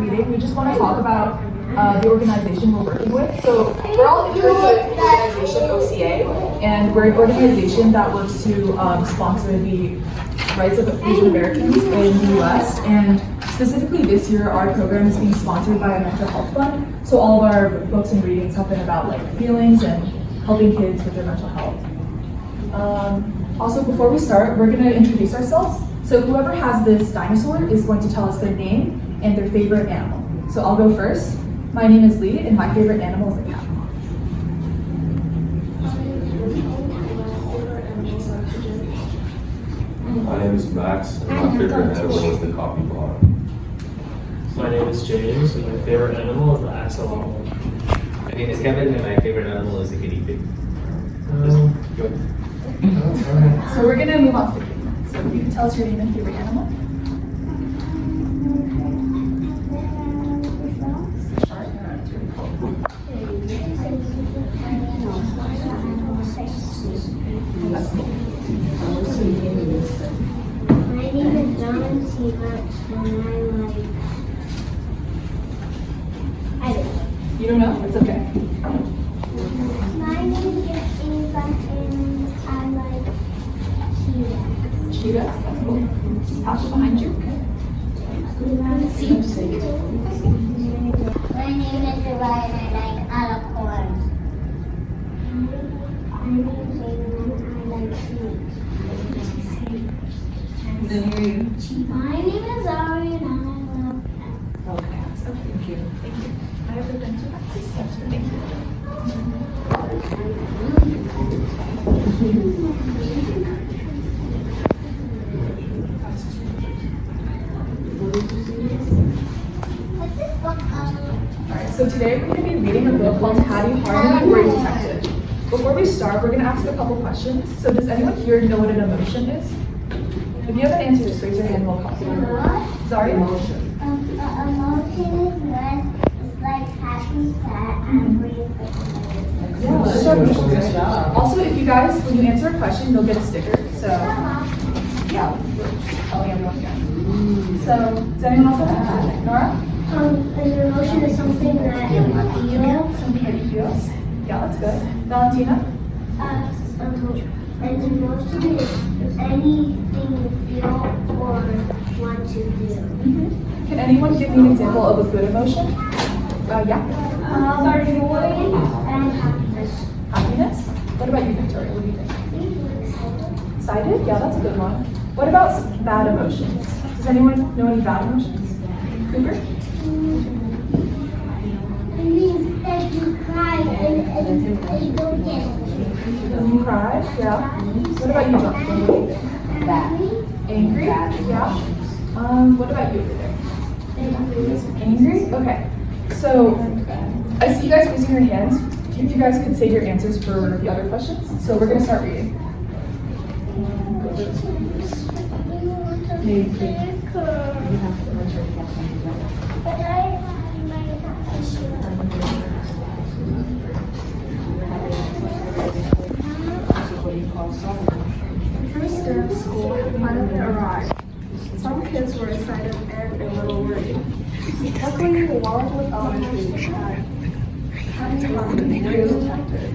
meeting, we just want to talk about the organization we're working with. So we're all interns with the organization OCA, and we're an organization that works to sponsor the rights of Asian Americans in the US. And specifically this year, our program is being sponsored by a mental health fund. So all of our books and readings have been about like feelings and helping kids with their mental health. Also, before we start, we're going to introduce ourselves. So whoever has this dinosaur is going to tell us their name and their favorite animal. So I'll go first. My name is Lee, and my favorite animal is a cat. My name is Max, and my favorite animal is the coffee pot. My name is James, and my favorite animal is the axolotl. My name is Kevin, and my favorite animal is the guinea pig. So we're going to move on to the game. So you can tell us your name and favorite animal. My name is John and I don't know. You don't know? It's okay. My name is Eva and I like cheetah. Cheetah? That's cool. Just pass it behind you. My name is Ryan and I like unicorns. My name is Aiden and I like snakes. My name is Ari and I love pets. Okay. So thank you. Thank you. I have the pencil back, please. Yes, thank you. What's this book Alright, so today we're going to be reading a book called Hattie Harmony, Great Detective. Before we start, we're going to ask a couple questions. So does anyone here know what an emotion is? If you have an answer, just raise your hand and we'll call you. Sorry? Emotion is when it's like happy, sad, angry, Yeah, that's our emotions. Also, if you guys, when you answer a question, you'll get a sticker. So, yeah, we're telling everyone again. So, does anyone else have an answer? Nora? An emotion is something that you feel. Something that you feel? Yeah, that's good. Valentina? An emotion is anything you feel or want to do. Can anyone give me an example of a good emotion? Yeah. Joy and happiness. Happiness? What about you, Victoria? What do you think? Excited? Yeah, that's a good one. What about bad emotions? Does anyone know any bad emotions? Cooper? It means that you cry and you don't get it. When you cry? Yeah. What about you, John? What do you think? Angry? Yeah. What about you over there? Angry? Okay. So, I see you guys raising your hands. If you guys could say your answers for the other questions. So we're going to start reading. The first day of school finally arrived. Some kids were excited and a little worried. Luckily, Wallingwood Elementary had Hattie Harmony, Great Detective.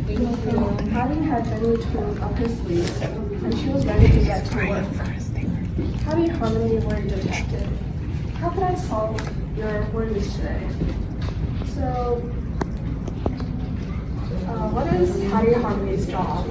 Hattie had many tools up her sleeve, and she was ready to get to work. Hattie Harmony, Great Detective. How can I solve your worries today? So, what is Hattie Harmony's job?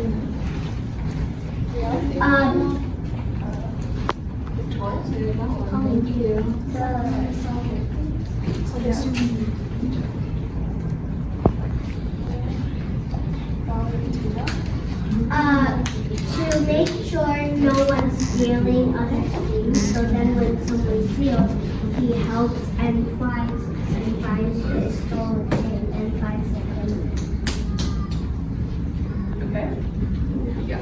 To make sure no one's stealing other things, so then when someone steals, he helps and finds the stolen thing and finds the thing. Okay. Yeah.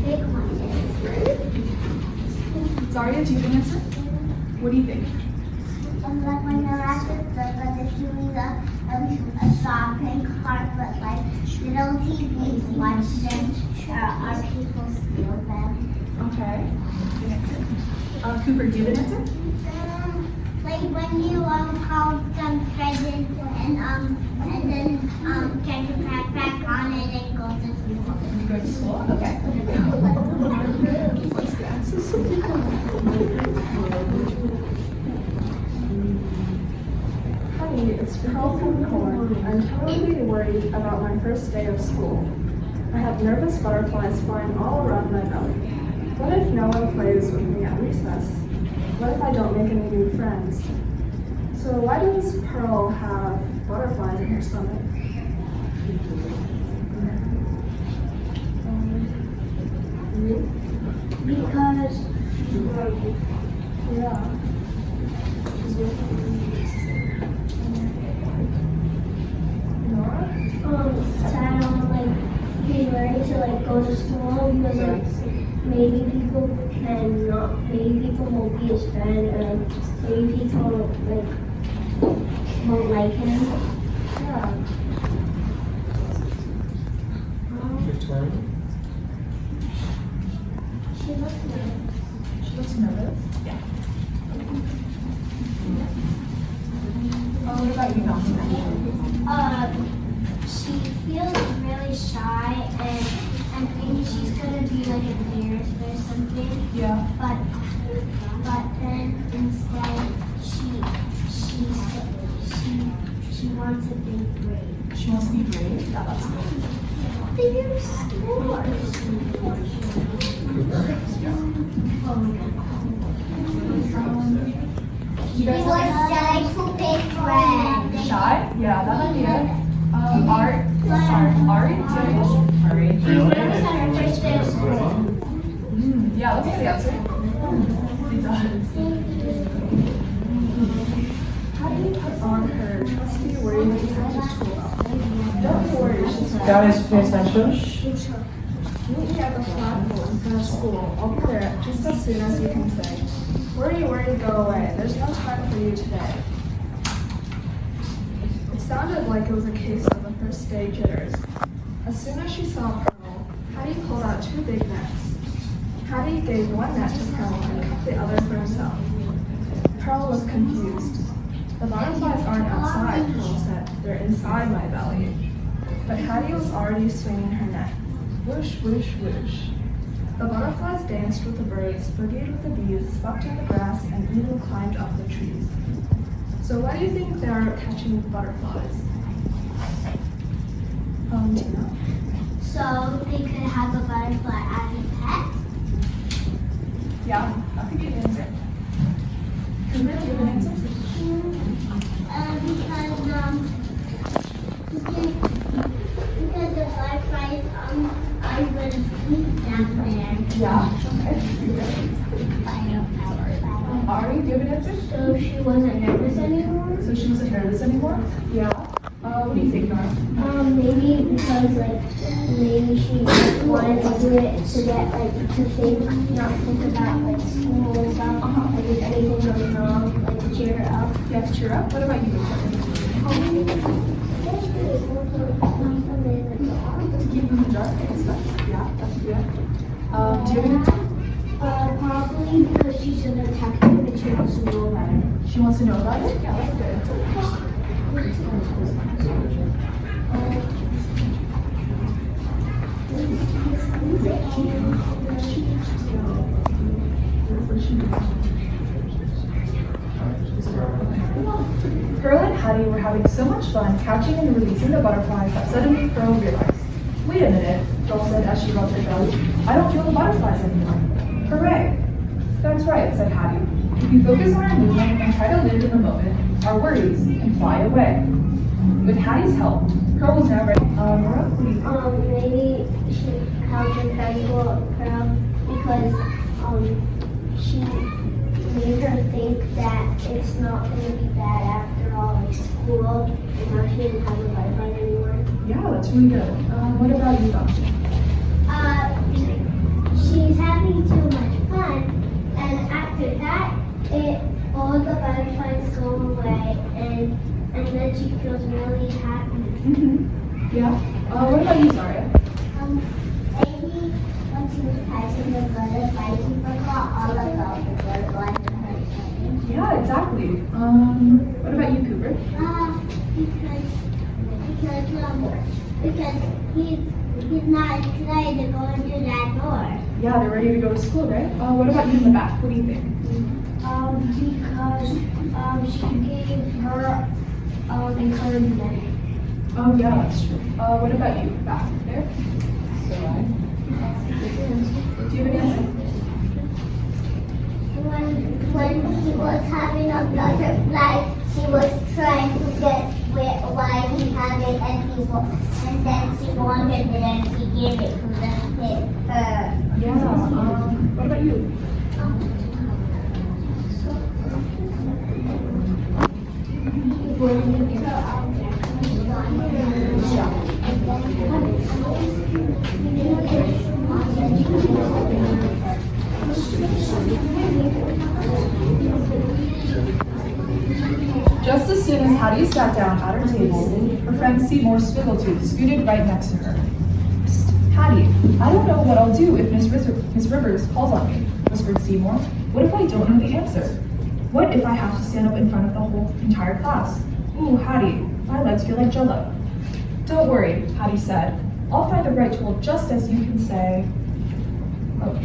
Big one is. Zaria, do you have an answer? What do you think? Like when you're at the store, but if you need a shopping cart, but like little TVs, watch them, or people steal them. Okay. Good answer. Cooper, do you have an answer? like when you count some presents and then get your backpack on and then go to school. You go to school? Okay. What's the answer? Honey, it's Pearl from Corn. I'm terribly worried about my first day of school. I have nervous butterflies flying all around my belly. What if no one plays with me at recess? What if I don't make any new friends? So why does Pearl have butterflies in her stomach? Because Yeah. Nora? so I don't like be ready to like go to school because like maybe people maybe people won't be his friend or like maybe people won't like him. Yeah. Your turn. She looks nice. She looks nervous. Yeah. What about you, Mountain? She feels really shy and maybe she's gonna be like embarrassed or something. Yeah. But then instead she wants to be brave. She wants to be brave. Yeah, that's good. Figure sports. You guys shy to pick friends. shy? Yeah, that idea. Art. Ari? Do you have an answer? Ari. She's nervous on her first day of school. Yeah, let's get the answer. It does. How do you put on her trusty worried to school outfit? Don't worry, she said. Guys, pay attention. Meet me at the flagpole in front of school. I'll be there just as soon as you can say, "Worry, worry, go away. There's no time for you today." It sounded like it was a case of the first day jitters. As soon as she saw Pearl, Hattie pulled out two big nets. Hattie gave one net to Pearl and kept the other for himself. Pearl was confused. "The butterflies aren't outside," Pearl said. "They're inside my belly." But Hattie was already swinging her net. Whoosh, whoosh, whoosh. The butterflies danced with the birds, boogied with the bees, slept in the grass, and even climbed up the trees. So why do you think they're catching butterflies? Tina? So they could have a butterfly as a pet. Yeah, that could be an answer. Cooper, do you have an answer? Because the butterflies are going to sleep down there. Yeah. Okay. Ari, do you have an answer? So she wasn't nervous anymore. So she wasn't nervous anymore? Yeah. What do you think, Nora? Maybe because maybe she wanted to do it to get not think about school and stuff. Like if anything goes wrong, to cheer her up. You have to cheer up. What about you, Victoria? To keep them in the dark, I guess that's, yeah, that's good. Do you have an answer? Probably because she's an detective and she wants to know about it. She wants to know about it? Yeah, that's good. Pearl and Hattie were having so much fun catching and releasing the butterflies that suddenly Pearl realized, "Wait a minute," Pearl said as she rubbed her belly. "I don't feel the butterflies anymore." "Hooray!" "That's right," said Hattie. "If you focus on our movement and try to live in the moment, our worries can fly away." With Hattie's help, Pearl was now ready. Nora, what do you think? Maybe she helped her friend go Pearl because she made her think that it's not going to be bad after all, like school, and now she doesn't have a butterfly anymore. Yeah, that's really good. What about you, Dr.? She's having too much fun, and after that, all the butterflies go away, and then she feels really happy. Yeah. What about you, Zaria? Maybe when she was catching the butterflies, she forgot all about the butterflies in her head. Yeah, exactly. What about you, Cooper? Because he's not excited to go into that door. Yeah, they're ready to go to school, right? What about you in the back? What do you think? Because she gave her encouragement. Oh, yeah, that's true. What about you back there? Do you have an answer? When he was having a butterfly, she was trying to get why he had it, and then she wanted it, and she gave it to her. Yeah. What about you? Just as soon as Hattie sat down at her table, her friend Seymour Swiggletooth scooted right next to her. Psst, Hattie, I don't know what I'll do if Miss Rivers calls on me, whispered Seymour. What if I don't know the answer? What if I have to stand up in front of the whole entire class? Ooh, Hattie, my legs feel like jello. Don't worry, Hattie said. I'll find the right tool just as you can say. Oh.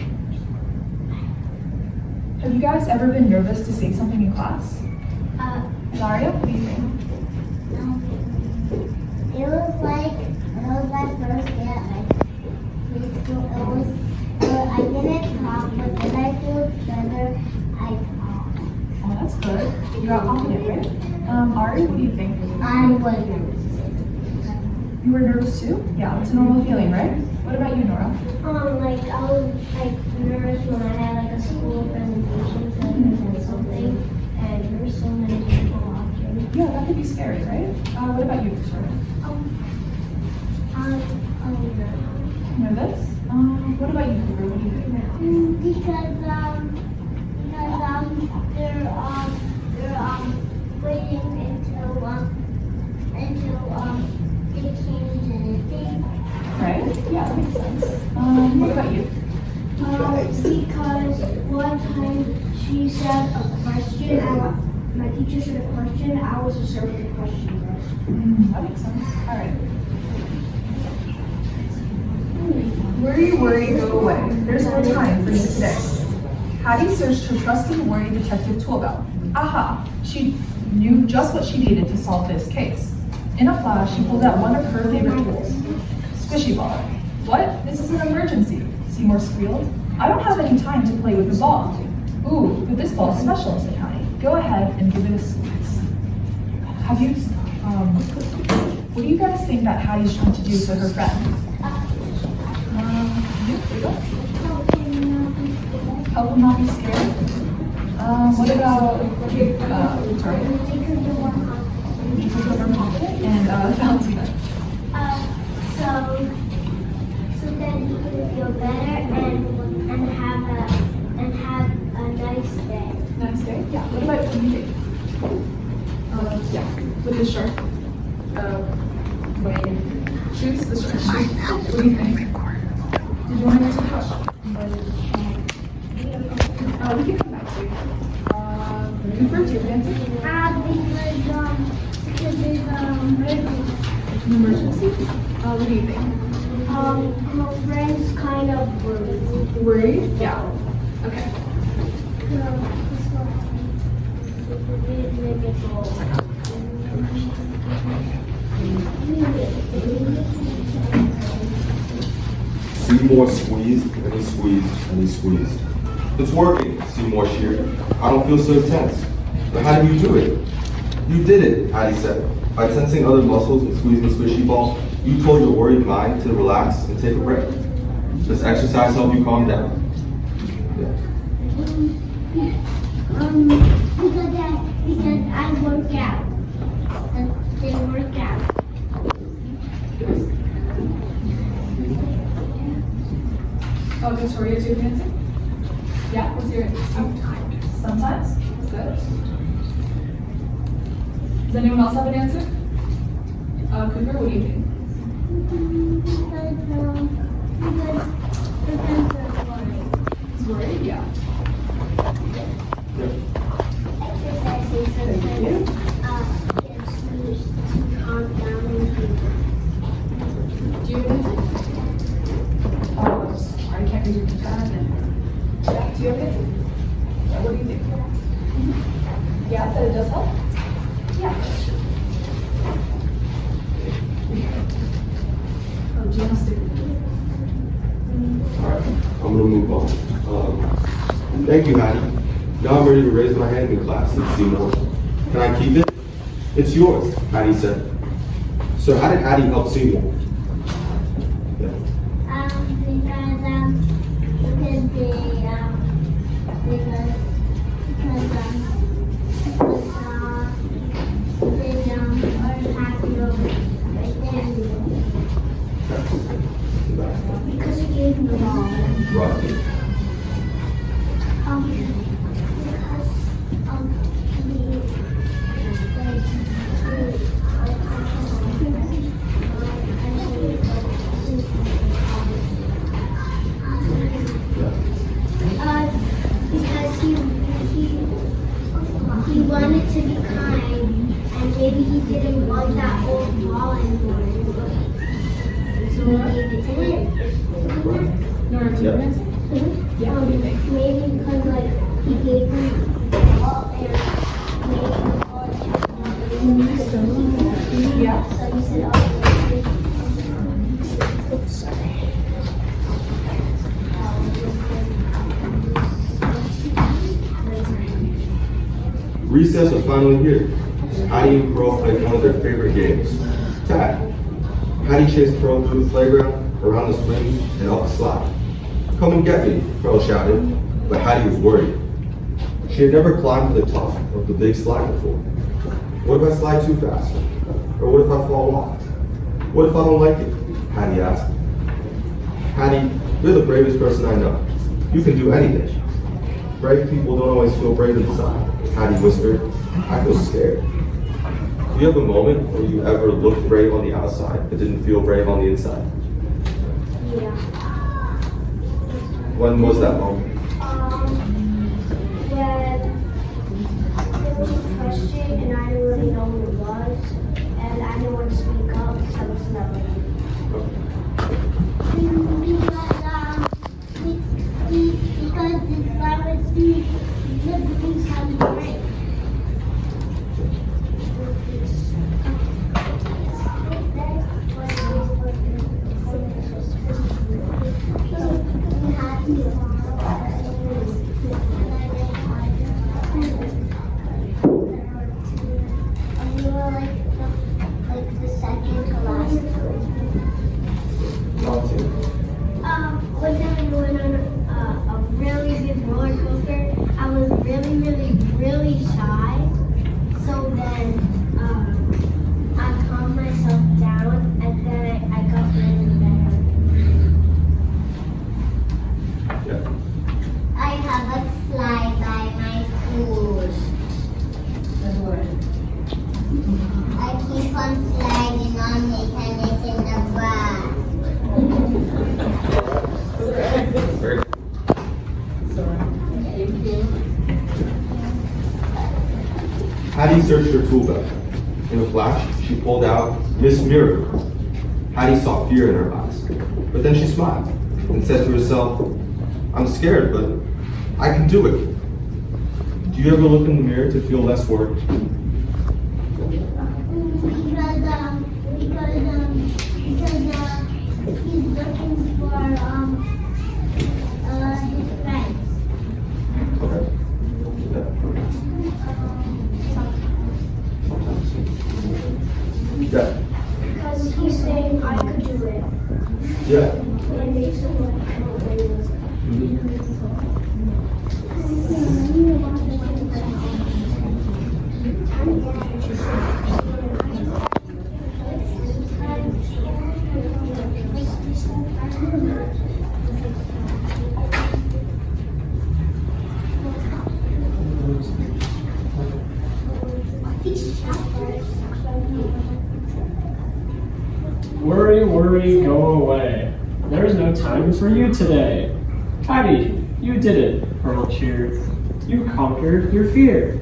Have you guys ever been nervous to say something in class? Daria, what do you think? It was my first day at my preschool. I didn't talk, but then I feel better. I talked. Oh, that's good. You got confident, right? Ari, what do you think? I was nervous. You were nervous too? Yeah, it's a normal feeling, right? What about you, Nora? I was nervous when I had a school presentation and something, and there were so many people watching. Yeah, that could be scary, right? What about you, Victoria? Nervous? What about you, Cooper? What do you think? Because they're waiting until they change anything. Right? Yeah, that makes sense. What about you? Because one time she said a question, my teacher said a question, I was to serve the question. That makes sense. All right. Worry, go away. There's no time for you today. Hattie searched her trusty worry detective tool belt. Aha! She knew just what she needed to solve this case. In a flash, she pulled out one of her favorite tools. Squishy ball. What? This is an emergency, Seymour squealed. I don't have any time to play with the ball. Ooh, but this ball's special, said Hattie. Go ahead and give it a squeeze. Have you, what do you guys think that Hattie's trying to do for her friends? Help them not be scared. What about, Victoria? Take her confident and Valentina. So that you can feel better and have a nice day. Nice day? Yeah. What about you? Yeah. With the shark. Shoes, the shark shoes. What do you think? Did you want to answer the question? We can come back to you. Cooper, do you have an answer? Because there's An emergency? What do you think? my friends kind of worried. Worried? Yeah. Okay. Seymour squeezed and he squeezed and he squeezed. It's working, Seymour cheered. I don't feel so tense. But how did you do it? You did it, Hattie said. By tensing other muscles and squeezing the squishy ball, you told your worried mind to relax and take a break. This exercise help you calm down. Because I work out. They work out. Oh, Victoria, do you have an answer? Yeah, what's your answer? Sometimes? That's good. Does anyone else have an answer? Cooper, what do you think? He's worried? Yeah. Exercise. Thank you. Thank you, Hattie. Now I'm ready to raise my hand in class and see more. Can I keep it? It's yours, Hattie said. So how did Hattie help Seymour? Yeah. Because he gave me the ball. Right. Because he wanted to be kind, and maybe he didn't want that old ball anymore. So he gave it to him. Yeah. Maybe because like he gave me the ball and Yeah. so he said, oh, Recess was finally here. Hattie and Pearl played one of their favorite games, tag. Hattie chased Pearl through the playground, around the swings, and up the slide. Come and get me, Pearl shouted, but Hattie was worried. She had never climbed to the top of the big slide before. What if I slide too fast? Or what if I fall off? What if I don't like it? Hattie asked. Hattie, you're the bravest person I know. You can do anything. Brave people don't always feel brave inside, Hattie whispered. I feel scared. Do you have a moment where you ever looked brave on the outside but didn't feel brave on the inside? yeah. When was that moment? When there was a question and I didn't really know what it was, and I didn't want to speak up because I was never. Because this virus doesn't have to break. We were like the second to last. One time we went on a really big roller coaster. I was really, really, really shy. So then I calmed myself down and then I got really better. Yeah. I have a slide by my school. I keep on sliding on it and it's in the grass. Very good. Hattie searched her tool belt. In a flash, she pulled out Miss Miracle. Hattie saw fear in her eyes, but then she smiled and said to herself, I'm scared, but I can do it. Do you ever look in the mirror to feel less worried? Because he's looking for his friends. Okay. Yeah. Because he's saying I could do it. Yeah. It makes him like Worry, worry, go away. There's no time for you today. Hattie, you did it, Pearl cheered. You conquered your fear.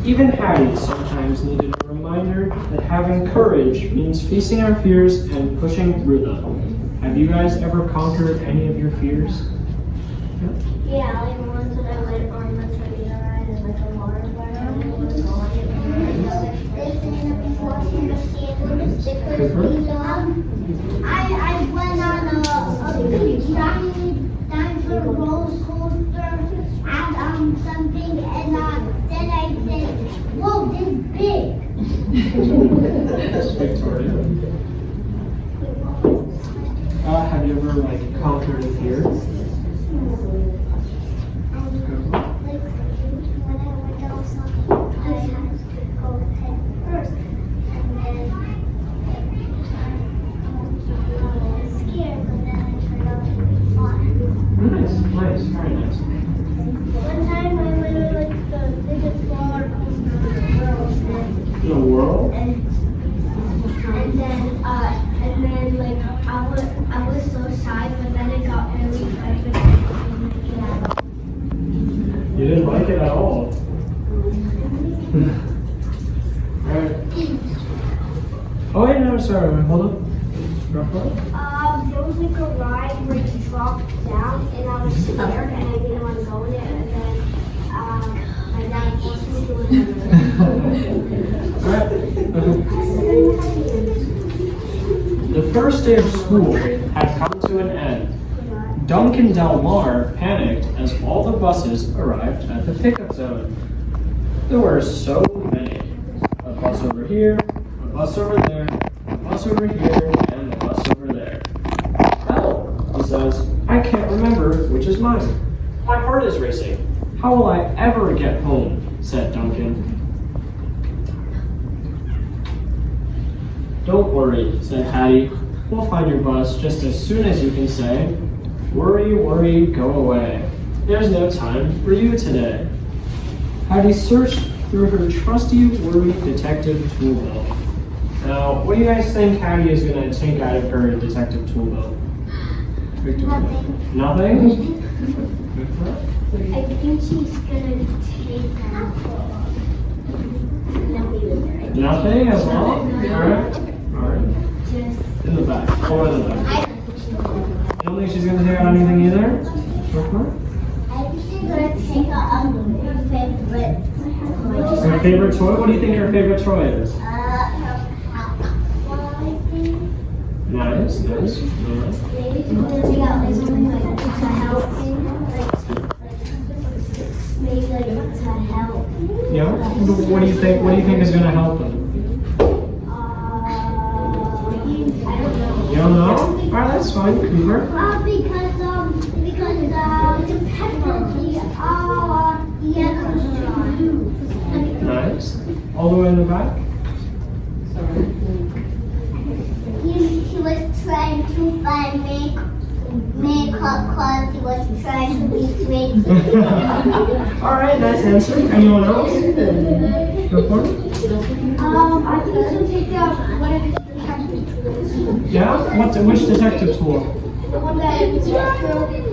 Even Hattie sometimes needed a reminder that having courage means facing our fears and pushing through them. Have you guys ever conquered any of your fears? yeah, like ones that I went on the trivia ride and like a water ride. I went on a dinosaur roller coaster Victoria. Have you ever like conquered a fear? Like when I went outside, I had to go head first, and then I was scared, but then I turned out to be fine. Nice, nice, very nice. One time I went on like the biggest roller coaster in the world, In the world? and then like I was so shy, but then it got really excited. You didn't like it at all. Alright. Oh wait, no, sorry, hold on. Go for it. There was like a ride where you dropped down, and I was scared, and I didn't want to go in it, and then my dad forced me to The first day of school had come to an end. Duncan Del Mar panicked as all the buses arrived at the pickup zone. There were so many. A bus over here, a bus over there, a bus over here, and a bus over there. Help, he says. I can't remember which is mine. My heart is racing. How will I ever get home? Said Duncan. Don't worry, said Hattie. We'll find your bus just as soon as you can say, worry, worry, go away. There's no time for you today. Hattie searched through her trusty worry detective tool belt. Now, what do you guys think Hattie is going to take out of her detective tool belt? Nothing. Nothing? I think she's gonna take Nothing as well? Alright. Alright. just. In the back. Or in the back. I don't think she's gonna. You don't think she's going to take out anything either? I think she's gonna take her favorite. Her favorite toy? What do you think her favorite toy is? Her Nice, nice. Alright. maybe she's gonna take out like something like to help him, maybe like to help. Yeah? What do you think? What do you think is going to help them? I don't know. You don't know? Alright, that's fine. Cooper. Because Nice. All the way in the back? he was trying to find makeup because he was trying to be great. Alright, nice answer. Anyone else? Go for it. I think he should take out one of his detective tools. Yeah? Which detective tool? The one that is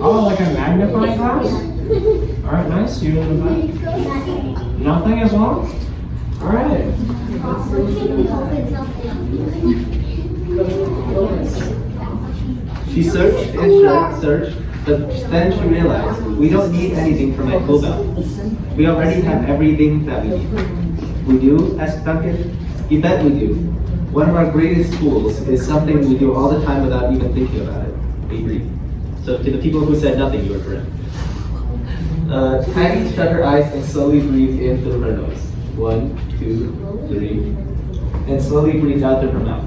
Oh, like a magnifying glass? Alright, nice. You in the back? Nothing as well? Alright. She searched and searched, but then she realized we don't need anything from my tool belt. We already have everything that we need. We do? Asked Duncan. You bet we do. One of our greatest tools is something we do all the time without even thinking about it. We breathe. So to the people who said nothing, you were correct. Hattie shut her eyes and slowly breathed in through her nose. 1, 2, 3. And slowly breathed out through her mouth.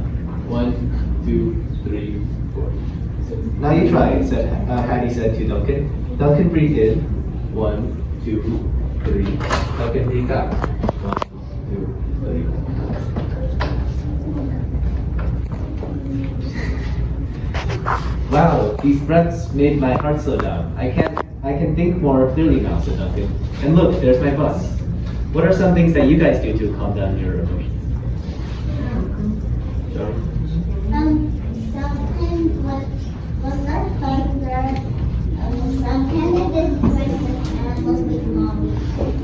1, 2, 3, 4. Now you try, Hattie said to Duncan. Duncan breathed in. 1, 2, 3. Duncan breathed out. 1, 2, 3. Wow, these breaths made my heart slow down. I can think more clearly now, said Duncan. And look, there's my bus. What are some things that you guys do to calm down your emotions? Something was not thunder. Something that is and was with mommy.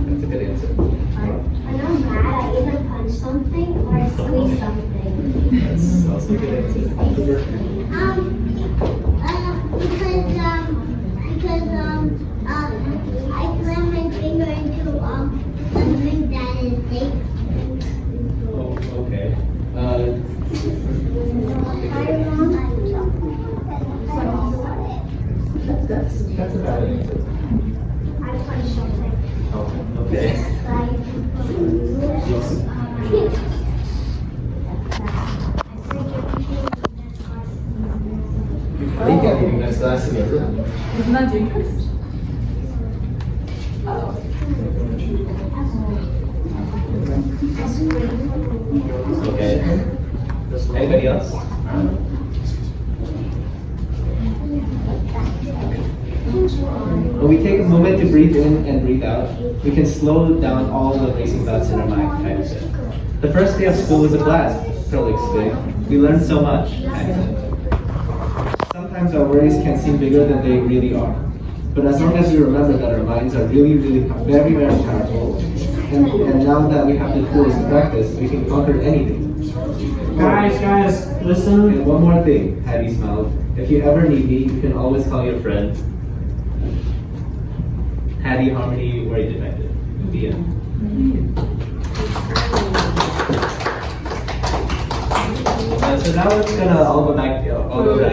That's a good answer. When I'm mad, I either punch something or I squeeze something. That's also a good answer. I slam my finger into something that is big. Oh, okay. That's a bad answer. I punch something. Oh, okay. not doing yours? Oh. Okay. Anybody else? When we take a moment to breathe in and breathe out, we can slow down all the racing thoughts in our mind, Patty said. The first day of school was a blast, Pearl explained. We learned so much, Patty said. Sometimes our worries can seem bigger than they really are. But as long as we remember that our minds are really, very, very powerful, and now that we have the tools to practice, we can conquer anything. Guys, listen. And one more thing, Patty smiled. If you ever need me, you can always call your friend. Patty, Harmony, Worry Defective. The end. So now we're gonna all go back. We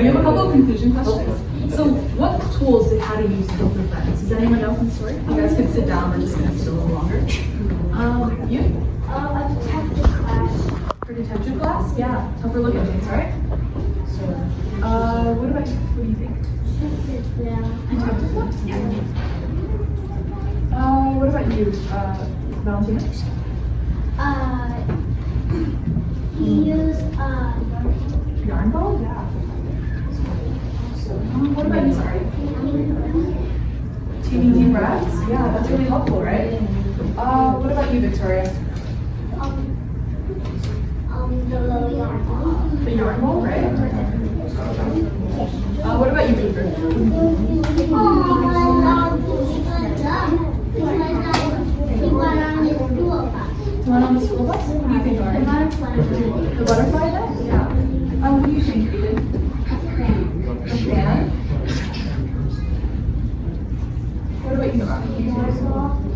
have a couple of conclusion questions. So, what tools did Hattie use to help her friends? Does anyone know from the story? You guys can sit down. We're just gonna sit a little longer. You? A detective class. For detective class? Yeah. Help her look at things, right? What about you? What do you think? Detective class? What about you, Valentina? He used Yarn ball? Yeah. What about you, sorry? Teeny deep breaths? Yeah, that's really helpful, right? What about you, Victoria? the little yarn ball. The yarn ball, right? What about you, Greenburgh? One on the school bus? What do you think, Lauren? The butterfly net? Yeah. What do you think, Eden? A fan? What about you, Nora?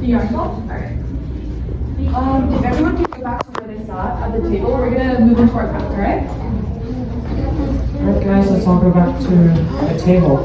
The yarn ball? Alright. If everyone can go back to where they sat at the table, we're gonna move into our craft, alright? Alright guys, let's all go back to the table.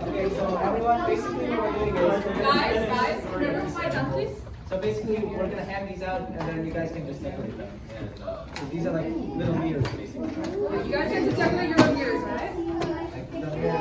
Okay, so everyone, basically what we're doing is... Guys, remember to slide down, please. So basically, we're gonna hand these out, and then you guys can just decorate them. And so these are like little mirrors, basically. You guys have to decorate your own ears, alright? Like the mirror